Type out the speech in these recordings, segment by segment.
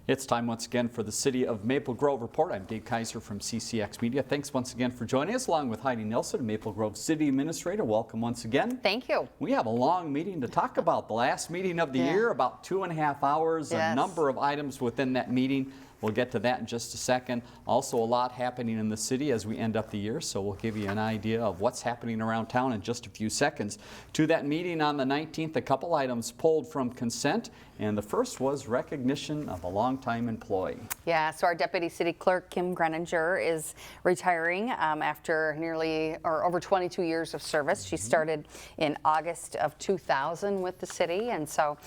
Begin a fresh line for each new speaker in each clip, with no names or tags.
It's time once again for the City of Maple Grove Report. I'm Dave Kaiser from CCX Media. Thanks once again for joining us, along with Heidi Nilsson, Maple Grove City Administrator. Welcome once again.
Thank you.
We have a long meeting to talk about. The last meeting of the year, about 2.5 hours, a number of items within that meeting. We'll get to that in just a second. Also, a lot happening in the city as we end up the year, so we'll give you an idea of what's happening around town in just a few seconds. To that meeting on the 19th, a couple items pulled from consent, and the first was recognition of a longtime employee.
Yeah, so our Deputy City Clerk, Kim Greninger, is retiring after nearly or over 22 years of service. She started in August of 2000 with the city, and so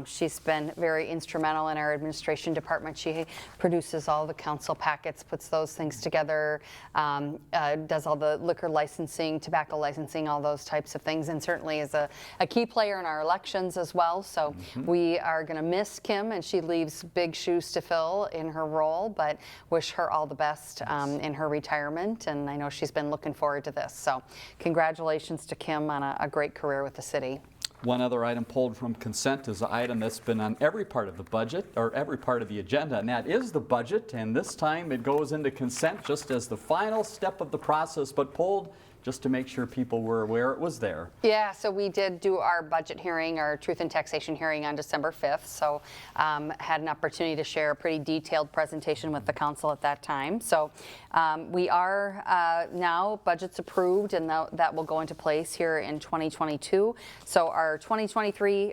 she's been very instrumental in our administration department. She produces all the council packets, puts those things together, does all the liquor licensing, tobacco licensing, all those types of things, and certainly is a key player in our elections as well. So we are going to miss Kim, and she leaves big shoes to fill in her role, but wish her all the best in her retirement, and I know she's been looking forward to this. So congratulations to Kim on a great career with the city.
One other item pulled from consent is an item that's been on every part of the budget, or every part of the agenda, and that is the budget. And this time it goes into consent just as the final step of the process, but pulled just to make sure people were aware it was there.
Yeah, so we did do our budget hearing, our Truth and Taxation hearing on December 5th. So had an opportunity to share a pretty detailed presentation with the council at that time. So we are now budgets approved, and that will go into place here in 2022. So our 2023,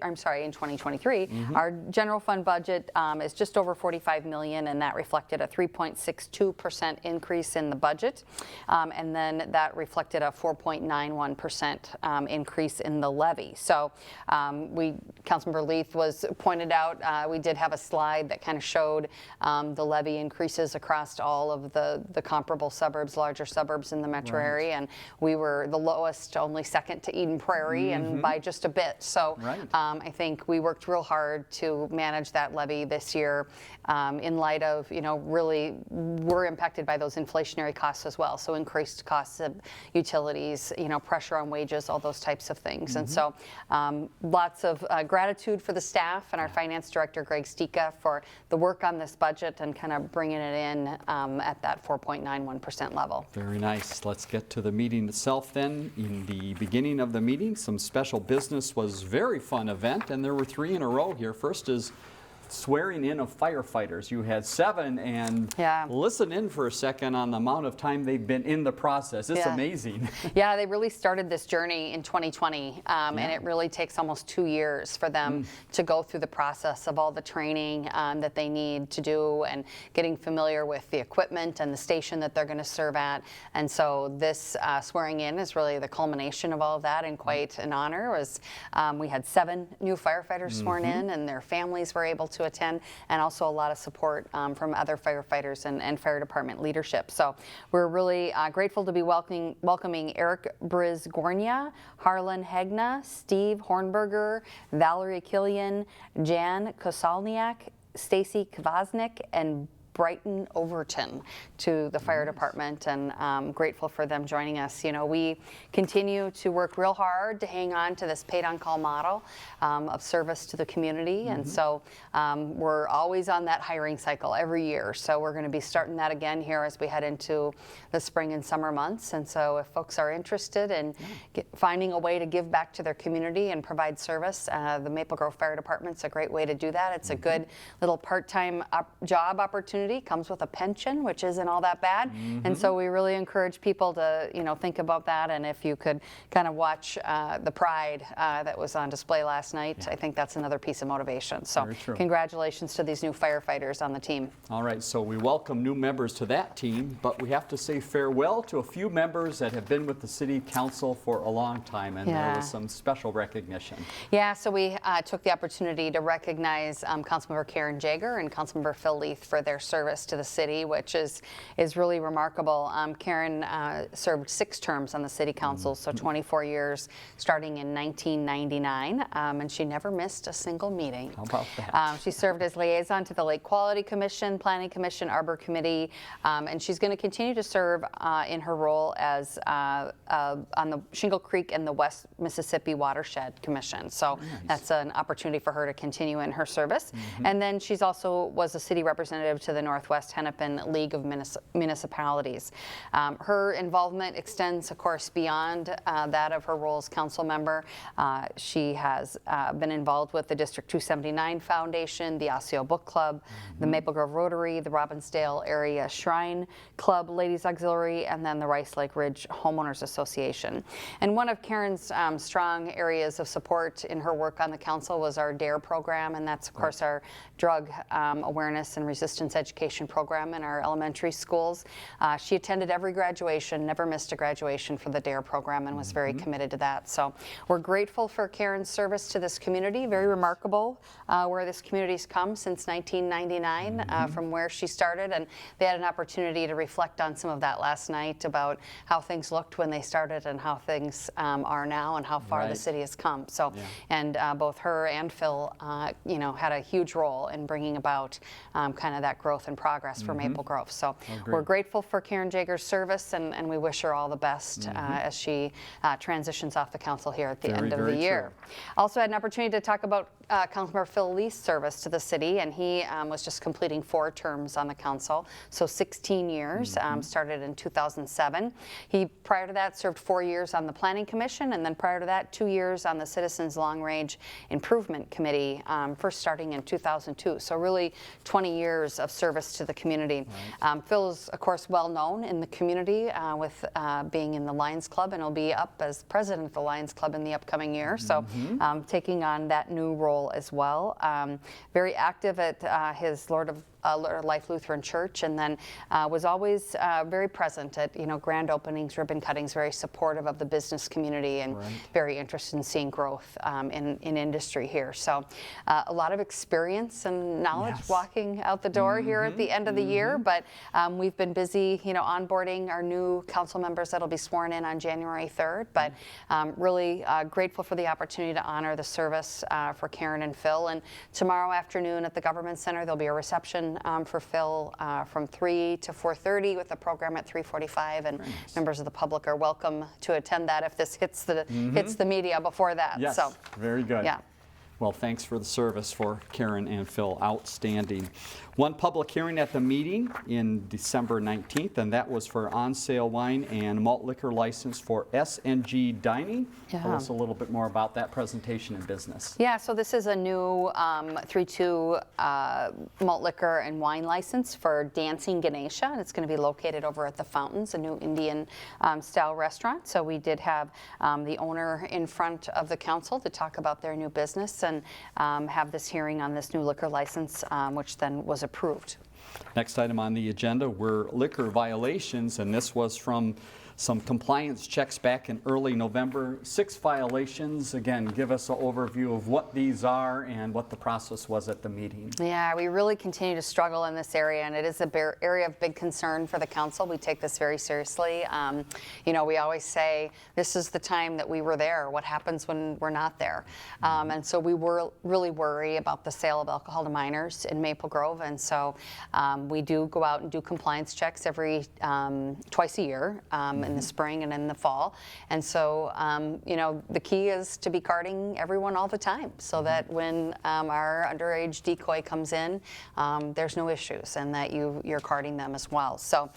our general fund budget is just over $45 million, and that reflected a 3.62% increase in the budget. And then that reflected a 4.91% increase in the levy. So Councilmember Leith was pointed out, we did have a slide that kind of showed the levy increases across all of the comparable suburbs, larger suburbs in the metro area, and we were the lowest, only second to Eden Prairie, and by just a bit. So I think we worked real hard to manage that levy this year in light of, really we're impacted by those inflationary costs as well. So increased costs of utilities, pressure on wages, all those types of things. And so lots of gratitude for the staff and our finance director, Greg Stika, for the work on this budget and kind of bringing it in at that 4.91% level.
Very nice. Let's get to the meeting itself then. In the beginning of the meeting, some special business was a very fun event, and there were 3 in a row here. First is swearing in of firefighters. You had 7, and listen in for a second on the amount of time they've been in the process. It's amazing.
Yeah, they really started this journey in 2020, and it really takes almost 2 years for them to go through the process of all the training that they need to do and getting familiar with the equipment and the station that they're going to serve at. And so this swearing in is really the culmination of all of that, and quite an honor. We had 7 new firefighters sworn in, and their families were able to attend, and also a lot of support from other firefighters and fire department leadership. So we're really grateful to be welcoming Eric Brizgornia, Harlan Hegna, Steve Hornberger, Valerie Killian, Jan Kosalniak, Stacy Kvasnik, and Brighton Overton to the fire department, and grateful for them joining us. We continue to work real hard to hang on to this paid on call model of service to the community, and so we're always on that hiring cycle every year. So we're going to be starting that again here as we head into the spring and summer months. And so if folks are interested in finding a way to give back to their community and provide service, the Maple Grove Fire Department's a great way to do that. It's a good little part-time job opportunity. Comes with a pension, which isn't all that bad. And so we really encourage people to, think about that. And if you could kind of watch the pride that was on display last night, I think that's another piece of motivation. So congratulations to these new firefighters on the team.
All right, so we welcome new members to that team, but we have to say farewell to a few members that have been with the City Council for a long time, and there was some special recognition.
Yeah, so we took the opportunity to recognize Councilmember Karen Jager and Councilmember Phil Leith for their service service to the city, which is really remarkable. Karen served 6 terms on the city council, so 24 years, starting in 1999, and she never missed a single meeting.
How about that?
She served as liaison to the Lake Quality Commission, Planning Commission, Arbor Committee, and she's going to continue to serve in her role as on the Shingle Creek and the West Mississippi Watershed Commission. So that's an opportunity for her to continue in her service. And then she's also was a city representative to the Northwest Hennepin League of Municipalities. Her involvement extends, of course, beyond that of her role as council member. She has been involved with the District 279 Foundation, the Osseo Book Club, the Maple Grove Rotary, the Robbinsdale Area Shrine Club, Ladies Auxiliary, and then the Rice Lake Ridge Homeowners Association. And one of Karen's strong areas of support in her work on the council was our DARE program, and that's, of course, our drug awareness and resistance education program in our elementary schools. She attended every graduation, never missed a graduation for the DARE program, and was very committed to that. So we're grateful for Karen's service to this community. Very remarkable where this community's come since 1999 from where she started, and they had an opportunity to reflect on some of that last night about how things looked when they started and how things are now and how far the city has come. So, and both her and Phil, you know, had a huge role in bringing about kind of that growth and progress for Maple Grove. So we're grateful for Karen Jager's service, and we wish her all the best as she transitions off the council here at the end of the year. Also had an opportunity to talk about Councilmember Phil Lee's service to the city, and he was just completing 4 terms on the council, so 16 years, started in 2007. He, prior to that, served 4 years on the Planning Commission, and then prior to that, 2 years on the Citizens Long Range Improvement Committee, first starting in 2002. So really 20 years of service to the community. Phil is, of course, well known in the community with being in the Lions Club, and will be up as president of the Lions Club in the upcoming year. So taking on that new role as well. Very active at his Lord of Life Lutheran Church, and then was always very present at, you know, grand openings, ribbon cuttings, very supportive of the business community, and very interested in seeing growth in industry here. So a lot of experience and knowledge walking out the door here at the end of the year, but we've been busy, you know, onboarding our new council members that'll be sworn in on January 3rd, but really grateful for the opportunity to honor the service for Karen and Phil. And tomorrow afternoon at the Government Center, there'll be a reception for Phil from 3 to 4:30 with a program at 3:45, and members of the public are welcome to attend that if this hits the media before that.
Yes,
so
very good.
Yeah.
Well, thanks for the service for Karen and Phil. Outstanding. One public hearing at the meeting in December 19th, and that was for on-sale wine and malt liquor license for S&G Dining. Tell us a little bit more about that presentation and business.
Yeah, so this is a new 3-2 malt liquor and wine license for Dancing Ganesha, and it's going to be located over at the Fountains, a new Indian style restaurant. So we did have the owner in front of the council to talk about their new business and have this hearing on this new liquor license, which then was approved.
Next item on the agenda were liquor violations, and this was from some compliance checks back in early November. 6 violations. Again, give us an overview of what these are and what the process was at the meeting.
Yeah, we really continue to struggle in this area, and it is an area of big concern for the council. We take this very seriously. You know, we always say this is the time that we were there. What happens when we're not there? And so we really worry about the sale of alcohol to minors in Maple Grove, and so we do go out and do compliance checks every twice a year. In the spring and in the fall. And so, you know, the key is to be carding everyone all the time so that when our underage decoy comes in, there's no issues, and that you're carding them as well. So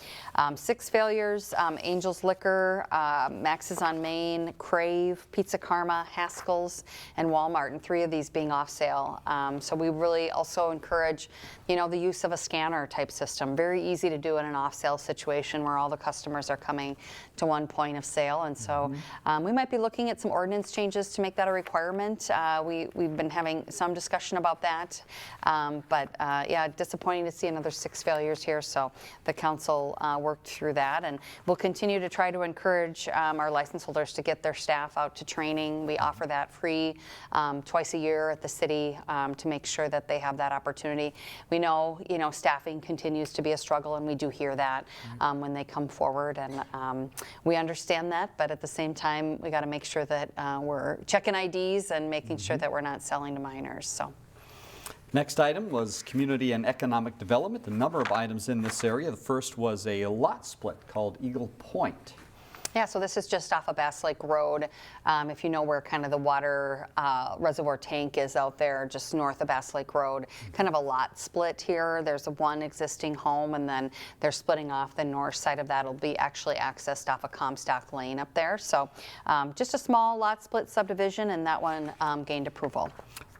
6 failures, Angel's Liquor, Max's on Main, Crave, Pizza Karma, Haskell's, and Walmart, and 3 of these being off sale. So we really also encourage, you know, the use of a scanner type system. Very easy to do in an off sale situation where all the customers are coming to one point of sale, and so we might be looking at some ordinance changes to make that a requirement. We've been having some discussion about that, but yeah, disappointing to see another 6 failures here. So the council worked through that, and we'll continue to try to encourage our license holders to get their staff out to training. We offer that free twice a year at the city to make sure that they have that opportunity. We know, you know, staff staffing continues to be a struggle, and we do hear that when they come forward, and we understand that, but at the same time, we got to make sure that we're checking IDs and making sure that we're not selling to minors. So.
Next item was community and economic development. A number of items in this area. The first was a lot split called Eagle Point.
Yeah, so this is just off of Bass Lake Road. If you know where kind of the water reservoir tank is out there, just north of Bass Lake Road, kind of a lot split here. There's one existing home, and then they're splitting off the north side of that. It'll be actually accessed off of Comstock Lane up there. So just a small lot split subdivision, and that one gained approval.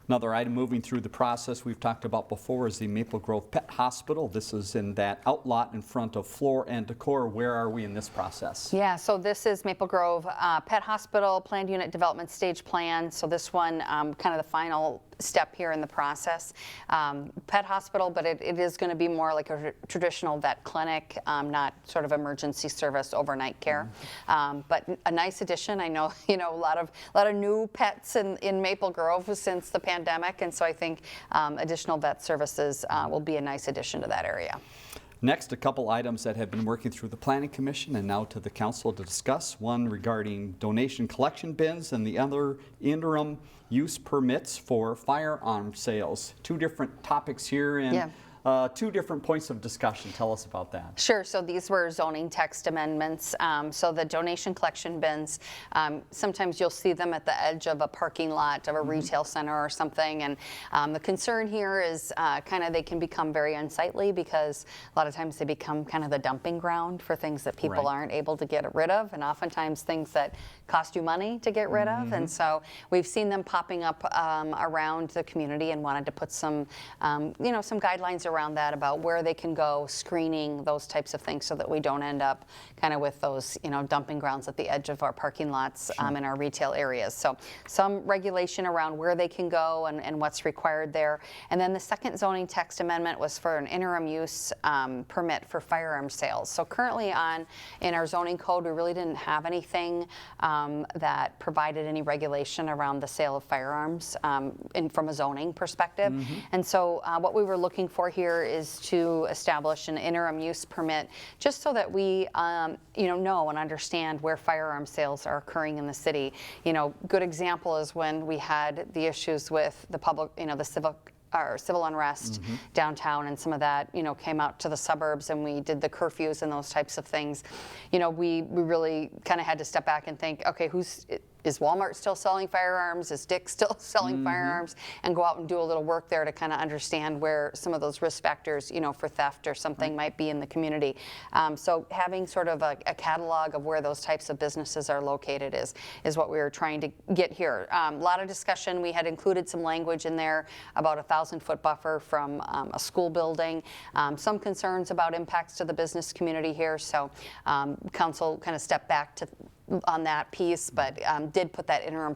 Another item moving through the process we've talked about before is the Maple Grove Pet Hospital. This is in that outlot in front of Floor and Decor. Where are we in this process?
Yeah, so this is Maple Grove Pet Hospital Planned Unit Development Stage Plan. So this one, kind of the final step here in the process. Pet hospital, but it is going to be more like a traditional vet clinic, not sort of emergency service overnight care. But a nice addition. I know a lot of new pets in Maple Grove since the pandemic, and so I think additional vet services will be a nice addition to that area.
Next, a couple items that have been working through the Planning Commission and now to the Council to discuss. One regarding donation collection bins, and the other interim use permits for firearm sales. Two different topics here, and two different points of discussion. Tell us about that.
Sure. So these were zoning text amendments. So the donation collection bins, sometimes you'll see them at the edge of a parking lot of a retail center or something. And the concern here is kind of they can become very unsightly, because a lot of times they become kind of the dumping ground for things that people aren't able to get rid of, and oftentimes things that cost you money to get rid of. And so we've seen them popping up around the community, and wanted to put some, some guidelines around that about where they can go, screening, those types of things, so that we don't end up kind of with those, dumping grounds at the edge of our parking lots in our retail areas. So some regulation around where they can go and what's required there. And then the second zoning text amendment was for an interim use permit for firearm sales. So currently in our zoning code, we really didn't have anything that provided any regulation around the sale of firearms from a zoning perspective. And so what we were looking for here is to establish an interim use permit, just so that we know and understand where firearm sales are occurring in the city. Good example is when we had the issues with the public, the civil unrest downtown, and some of that came out to the suburbs, and we did the curfews and those types of things. We really kind of had to step back and think, okay, is Walmart still selling firearms? Is Dick's still selling firearms? And go out and do a little work there to kind of understand where some of those risk factors, for theft or something might be in the community. So having sort of a catalog of where those types of businesses are located is what we were trying to get here. A lot of discussion. We had included some language in there about a 1,000-foot buffer from a school building. Some concerns about impacts to the business community here. So council kind of stepped back on that piece, but did put that interim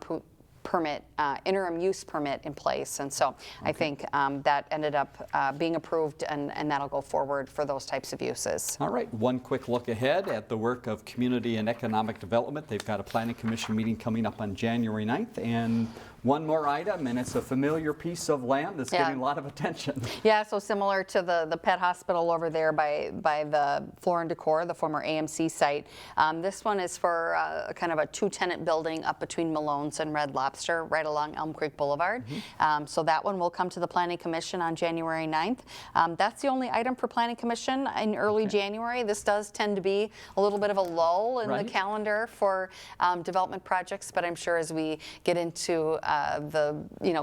use permit in place, and so I think that ended up being approved, and that'll go forward for those types of uses.
All right, one quick look ahead at the work of community and economic development. They've got a Planning Commission meeting coming up on January 9th, and one more item, and it's a familiar piece of land that's getting a lot of attention. Yeah,
so similar to the pet hospital over there by the Floor and Decor, the former AMC site. This one is for kind of a 2-tenant building up between Malone's and Red Lobster, right along Elm Creek Boulevard. So that one will come to the Planning Commission on January 9th. That's the only item for Planning Commission in early January. This does tend to be a little bit of a lull in the calendar for development projects, but I'm sure as we get into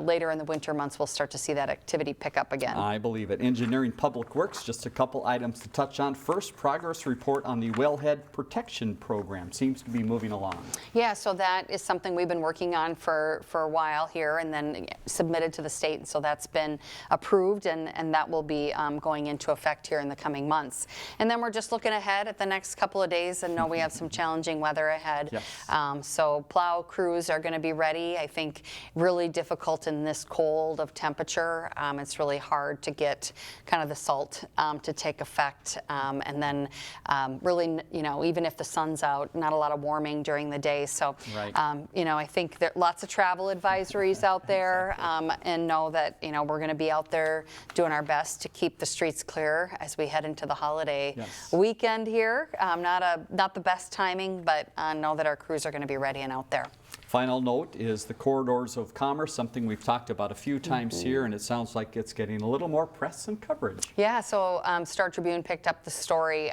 later in the winter months, we'll start to see that activity pick up again.
I believe it. Engineering Public Works, just a couple items to touch on. First, progress report on the wellhead protection program seems to be moving along.
Yeah, so that is something we've been working on for a while here, and then submitted to the state. So that's been approved, and that will be going into effect here in the coming months. And then we're just looking ahead at the next couple of days, and know we have some challenging weather ahead. So plow crews are going to be ready. I think really difficult in this cold of temperature. It's really hard to get kind of the salt to take effect. And then really, even if the sun's out, not a lot of warming during the day. So,
Right.
I think there are lots of travel advisories out there, and know that, we're going to be out there doing our best to keep the streets clear as we head into the holiday weekend here. Not the best timing, but know that our crews are going to be ready and out there.
Final note is the corridors of commerce, something we've talked about a few times here, and it sounds like it's getting a little more press and coverage.
Yeah, so Star Tribune picked up the story.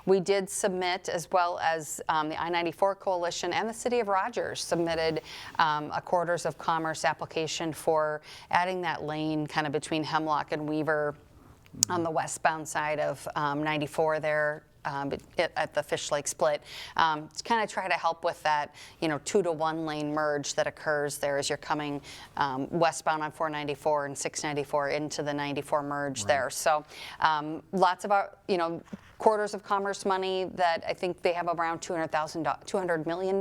We did submit, as well as the I-94 Coalition and the City of Rogers submitted a corridors of commerce application for adding that lane kind of between Hemlock and Weaver on the westbound side of 94 there. At the Fish Lake split, to kind of try to help with that, 2-to-1 lane merge that occurs there as you're coming westbound on 494 and 694 into the 94 merge there. So lots of our, corridors of commerce money that I think they have around $200 million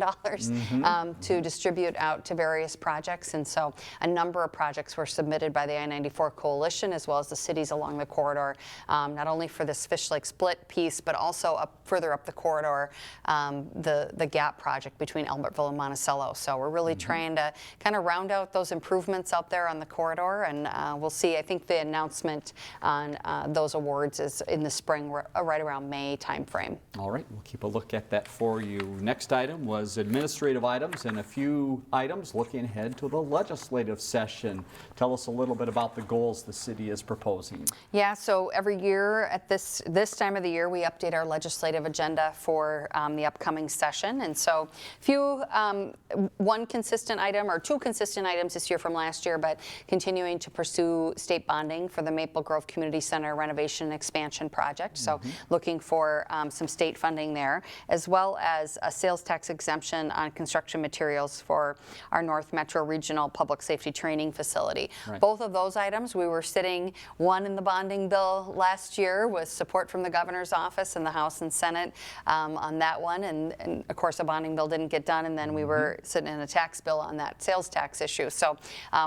to distribute out to various projects. And so a number of projects were submitted by the I-94 Coalition as well as the cities along the corridor, not only for this Fish Lake split piece, but also further up the corridor, the GAP project between Albertville and Monticello. So we're really trying to kind of round out those improvements out there on the corridor, and we'll see. I think the announcement on those awards is in the spring, right around May timeframe.
All right, we'll keep a look at that for you. Next item was administrative items and a few items looking ahead to the legislative session. Tell us a little bit about the goals the city is proposing. Yeah,
so every year at this time of the year, we update our legislative agenda for the upcoming session. And so one consistent item or two consistent items this year from last year, but continuing to pursue state bonding for the Maple Grove Community Center renovation and expansion project. So looking for some state funding there, as well as a sales tax exemption on construction materials for our North Metro Regional Public Safety Training Facility.
Right.
Both of those items, we were sitting one in the bonding bill last year with support from the governor's office and the House and Senate on that one. And of course, a bonding bill didn't get done, and then we were sitting in a tax bill on that sales tax issue. So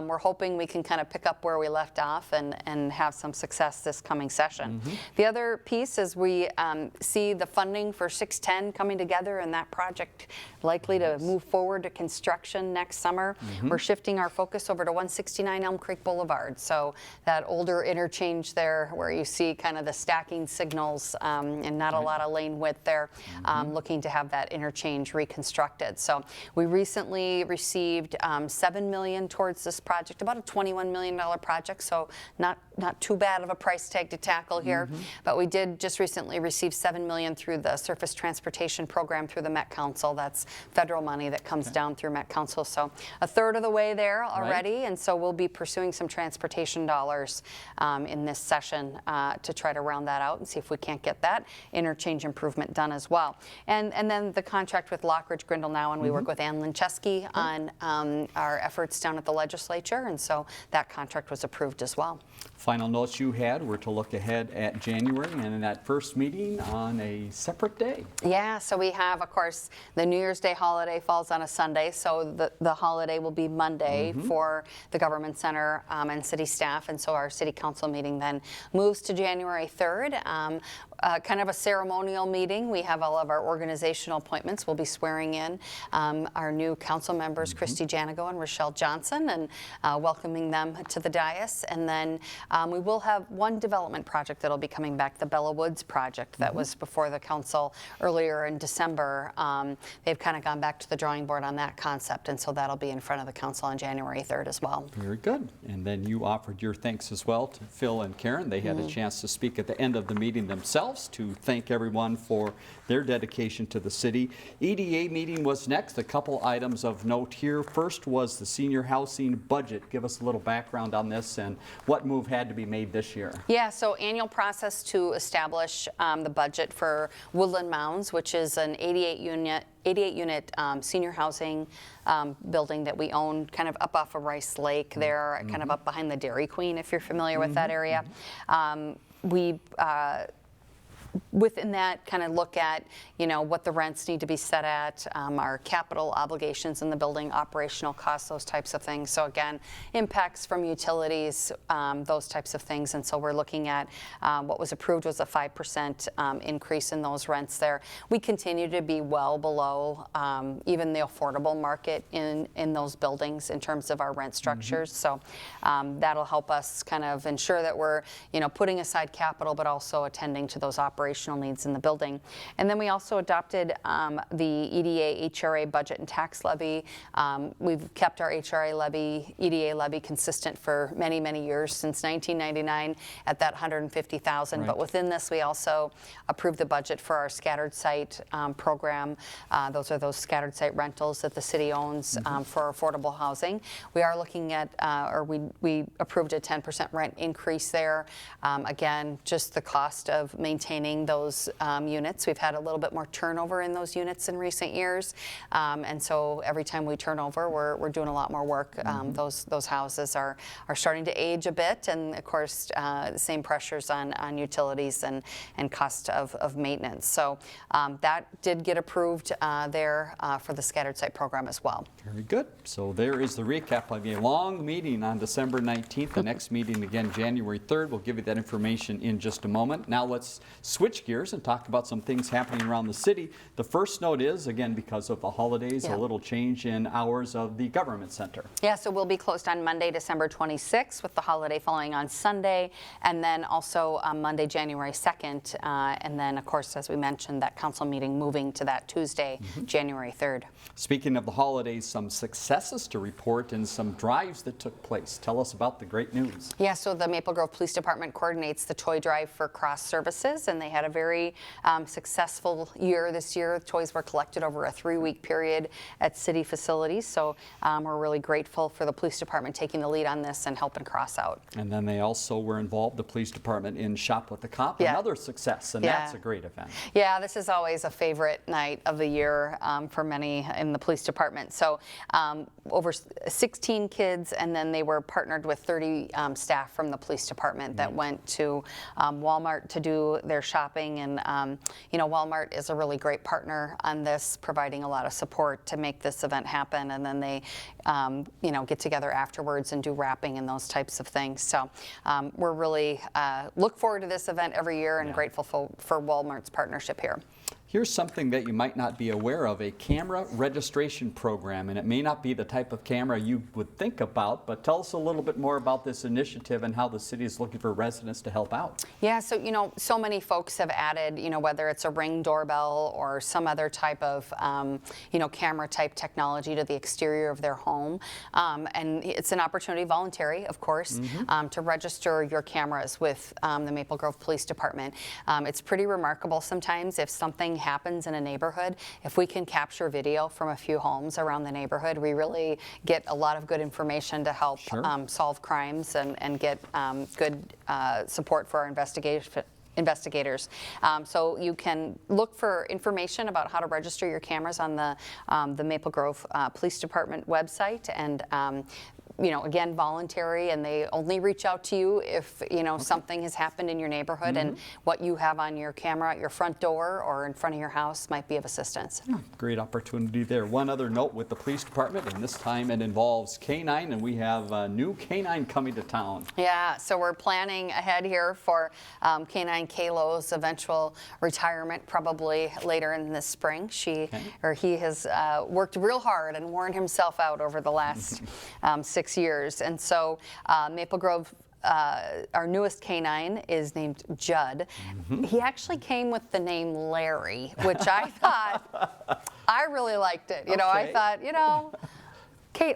we're hoping we can kind of pick up where we left off and have some success this coming session. The other piece is we see the funding for 610 coming together, and that project likely to move forward to construction next summer. We're shifting our focus over to 169 Elm Creek Boulevard. So that older interchange there where you see kind of the stacking signals and not a lot of lane width there, looking to have that interchange reconstructed. So we recently received $7 million towards this project, about a $21 million project, so not too bad of a price tag to tackle here. But we did just recently receive $7 million through the Surface Transportation Program through the Met Council. That's federal money that comes down through Met Council. So a third of the way there already, and so we'll be pursuing some transportation dollars in this session to try to round that out and see if we can't get that interchange improvement done as well. And then the contract with Lockridge Grindle now, and we work with Ann Lincheski on our efforts down at the legislature, and so that contract was approved as well.
Final notes you had were to look ahead at January and in that first meeting on a separate day.
Yeah, so we have, of course, the New Year's Day holiday falls on a Sunday, so the holiday will be Monday for the government center and city staff, and so our city council meeting then moves to January 3rd. Kind of a ceremonial meeting. We have all of our organizational appointments. We'll be swearing in our new council members, Christy Janigo and Rochelle Johnson, and welcoming them to the dais. And then we will have one development project that'll be coming back, the Bella Woods project that was before the council earlier in December. They've kind of gone back to the drawing board on that concept, and so that'll be in front of the council on January 3rd as well.
Very good. And then you offered your thanks as well to Phil and Karen. They had a chance to speak at the end of the meeting themselves to thank everyone for their dedication to the city. EDA meeting was next. A couple items of note here. First was the senior housing budget. Give us a little background on this and what move had to be made this year.
Yeah, so annual process to establish the budget for Woodland Mounds, which is an 88-unit senior housing building that we own kind of up off of Rice Lake there, kind of up behind the Dairy Queen, if you're familiar with that area. We within that, kind of look at, what the rents need to be set at, our capital obligations in the building, operational costs, those types of things. So again, impacts from utilities, those types of things. And so we're looking at what was approved was a 5% increase in those rents there. We continue to be well below even the affordable market in those buildings in terms of our rent structures. So that'll help us kind of ensure that we're, putting aside capital, but also attending to those operational needs in the building. And then we also adopted the EDA HRA budget and tax levy. We've kept our HRA levy, EDA levy consistent for many, many years, since 1999 at that $150,000.
Right.
But within this, we also approved the budget for our scattered site program. Those are those scattered site rentals that the city owns for affordable housing. We are looking at, we approved a 10% rent increase there. Again, just the cost of maintaining those units. We've had a little bit more turnover in those units in recent years. And so every time we turn over, we're doing a lot more work. Those houses are starting to age a bit, and of course, the same pressures on utilities and cost of maintenance. So that did get approved there for the scattered site program as well.
Very good. So there is the recap of a long meeting on December 19th. The next meeting again January 3rd. We'll give you that information in just a moment. Now let's switch gears and talk about some things happening around the city. The first note is, again, because of the holidays, a little change in hours of the government center.
Yeah, so we'll be closed on Monday, December 26th, with the holiday falling on Sunday, and then also Monday, January 2nd, and then, of course, as we mentioned, that council meeting moving to that Tuesday, January 3rd.
Speaking of the holidays, some successes to report and some drives that took place. Tell us about the great news.
Yeah, so the Maple Grove Police Department coordinates the toy drive for cross services, and they had a very successful year this year. Toys were collected over a 3-week period at city facilities, so we're really grateful for the police department taking the lead on this and helping Cross out.
And then they also were involved, the police department, in Shop with the Cop, another success, and that's a great event.
Yeah, this is always a favorite night of the year for many in the police department. So over 16 kids, and then they were partnered with 30 staff from the police department that went to Walmart to do their shopping. And Walmart is a really great partner on this, providing a lot of support to make this event happen. And then they get together afterwards and do wrapping and those types of things. So we're really look forward to this event every year, and grateful for Walmart's partnership here.
Here's something that you might not be aware of, a camera registration program, and it may not be the type of camera you would think about, but tell us a little bit more about this initiative and how the city is looking for residents to help out.
Yeah, so so many folks have added, whether it's a Ring doorbell or some other type of, camera type technology to the exterior of their home, and it's an opportunity, voluntary, of course, to register your cameras with the Maple Grove Police Department. It's pretty remarkable sometimes if something happens in a neighborhood. If we can capture video from a few homes around the neighborhood, we really get a lot of good information to help solve crimes and get good support for our investigators. So you can look for information about how to register your cameras on the Maple Grove Police Department website, and again, voluntary, and they only reach out to you if something has happened in your neighborhood, and what you have on your camera at your front door or in front of your house might be of assistance.
Great opportunity there. One other note with the police department, and this time it involves K9, and we have a new K9 coming to town.
Yeah, so we're planning ahead here for K9 Kaylo's eventual retirement, probably later in this spring. He has worked real hard and worn himself out over the last 6 years. And so Maple Grove, our newest K9 is named Judd. He actually came with the name Larry, which I thought, I really liked it. I thought,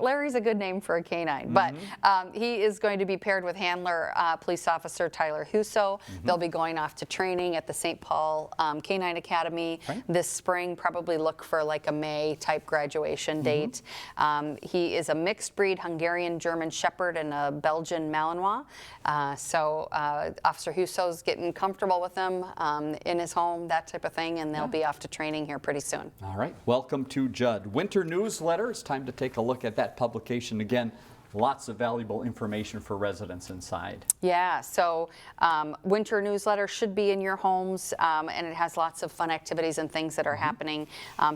Larry's a good name for a K9, but he is going to be paired with handler police officer Tyler Huso. They'll be going off to training at the St. Paul K9 Academy this spring. Probably look for like a May type graduation date. He is a mixed breed Hungarian German Shepherd and a Belgian Malinois. So Officer Huso's getting comfortable with him in his home, that type of thing, and they'll be off to training here pretty soon. All
right, welcome to Judd. Winter newsletter. It's time to take a look at that publication again. lots of valuable information for residents inside.
Yeah, so winter newsletter should be in your homes, and it has lots of fun activities and things that are happening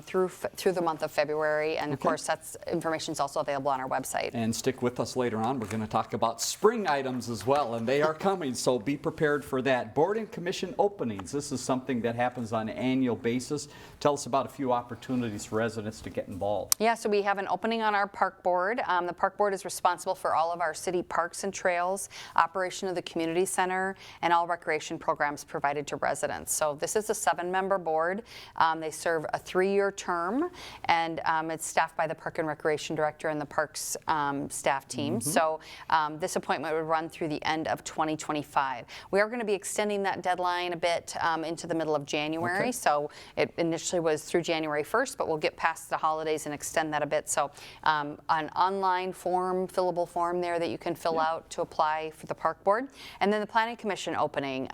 through the month of February. And of course, that's information is also available on our website.
And stick with us later on. We're going to talk about spring items as well, and they are coming, so be prepared for that. Board and commission openings. This is something that happens on an annual basis. Tell us about a few opportunities for residents to get involved.
Yeah, so we have an opening on our park board. The park board is responsible for all of our city parks and trails, operation of the community center, and all recreation programs provided to residents. So this is a 7-member board. They serve a 3-year term, and it's staffed by the Park and Recreation Director and the Parks staff team. So this appointment would run through the end of 2025. We are going to be extending that deadline a bit into the middle of January. So it initially was through January 1st, but we'll get past the holidays and extend that a bit. So an online form, fillable form there that you can fill out to apply for the park board. And then the Planning Commission opening.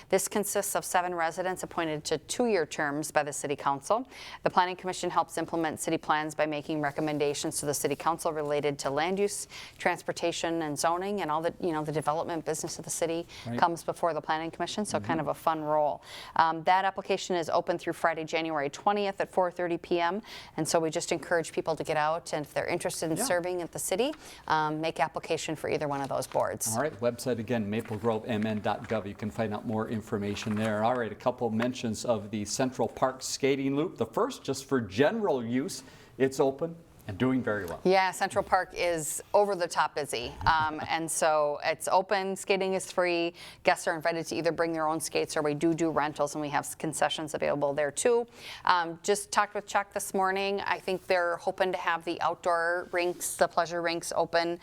This consists of 7 residents appointed to 2-year terms by the City Council. The Planning Commission helps implement city plans by making recommendations to the City Council related to land use, transportation, and zoning, and all the the development business of the city comes before the Planning Commission. So kind of a fun role. That application is open through Friday, January 20th at 4:30 p.m. And so we just encourage people to get out, and if they're interested in serving at the city, make application for either one of those boards.
All right, website again, maplegrovemn.gov. You can find out more information there. All right, a couple mentions of the Central Park skating loop. The first, just for general use, it's open and doing very well.
Yeah, Central Park is over the top busy. And so it's open, skating is free. Guests are invited to either bring their own skates, or we do rentals, and we have concessions available there too. Just talked with Chuck this morning. I think they're hoping to have the outdoor rinks, the pleasure rinks open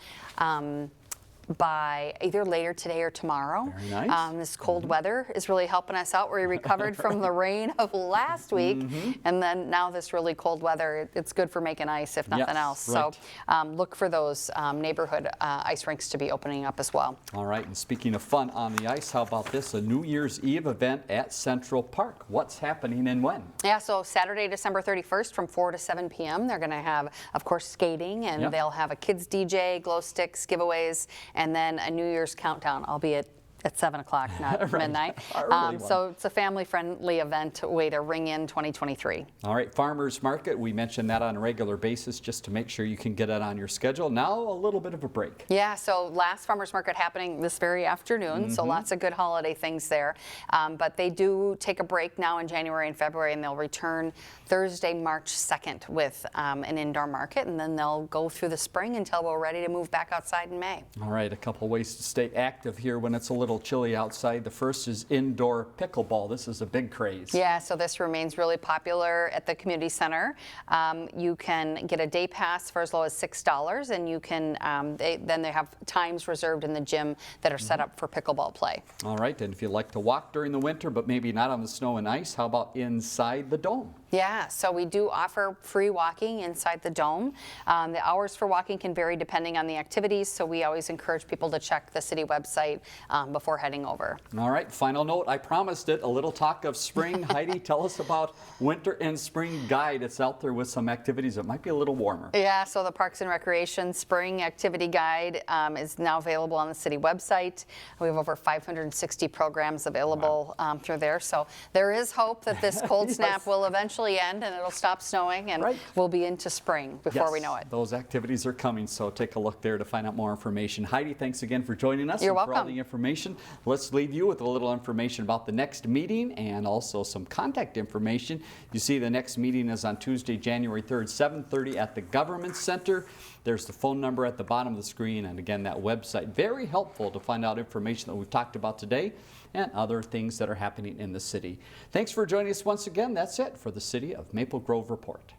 by either later today or tomorrow.
Very nice.
This cold weather is really helping us out. We recovered from the rain of last week, and then now this really cold weather, it's good for making ice, if nothing else.
Right.
So look for those neighborhood ice rinks to be opening up as well.
All right, and speaking of fun on the ice, how about this? A New Year's Eve event at Central Park. What's happening and when?
Yeah, so Saturday, December 31st from 4 to 7 p.m. They're going to have, of course, skating, and they'll have a kids DJ, glow sticks, giveaways, and then a New Year's countdown, albeit at 7 o'clock, not midnight. So it's a family-friendly event, way to ring in 2023.
All right, Farmers Market, we mention that on a regular basis just to make sure you can get it on your schedule. Now a little bit of a break.
Yeah, so last Farmers Market happening this very afternoon, so lots of good holiday things there. But they do take a break now in January and February, and they'll return Thursday, March 2nd with an indoor market, and then they'll go through the spring until we're ready to move back outside in May.
All right, a couple ways to stay active here when it's a little chilly outside. The first is indoor pickleball. This is a big craze.
Yeah, so this remains really popular at the community center. You can get a day pass for as low as $6, and you can then they have times reserved in the gym that are set up for pickleball play. All
right, and if you like to walk during the winter, but maybe not on the snow and ice, how about inside the dome?
Yeah, so we do offer free walking inside the dome. The hours for walking can vary depending on the activities, so we always encourage people to check the city website before heading over.
All right, final note, I promised it, a little talk of spring. Heidi, tell us about Winter and Spring Guide. It's out there with some activities that might be a little warmer.
Yeah, so the Parks and Recreation Spring Activity Guide is now available on the city website. We have over 560 programs available through there, so there is hope that this cold snap will eventually end and it'll stop snowing, and we'll be into spring before we know it.
Those activities are coming, so take a look there to find out more information. Heidi, thanks again for joining us.
You're welcome.
For all the information. Let's leave you with a little information about the next meeting and also some contact information. You see the next meeting is on Tuesday, January 3rd, 7:30 at the Government Center. There's the phone number at the bottom of the screen, and again, that website. Very helpful to find out information that we've talked about today and other things that are happening in the city. Thanks for joining us once again. That's it for the City of Maple Grove Report.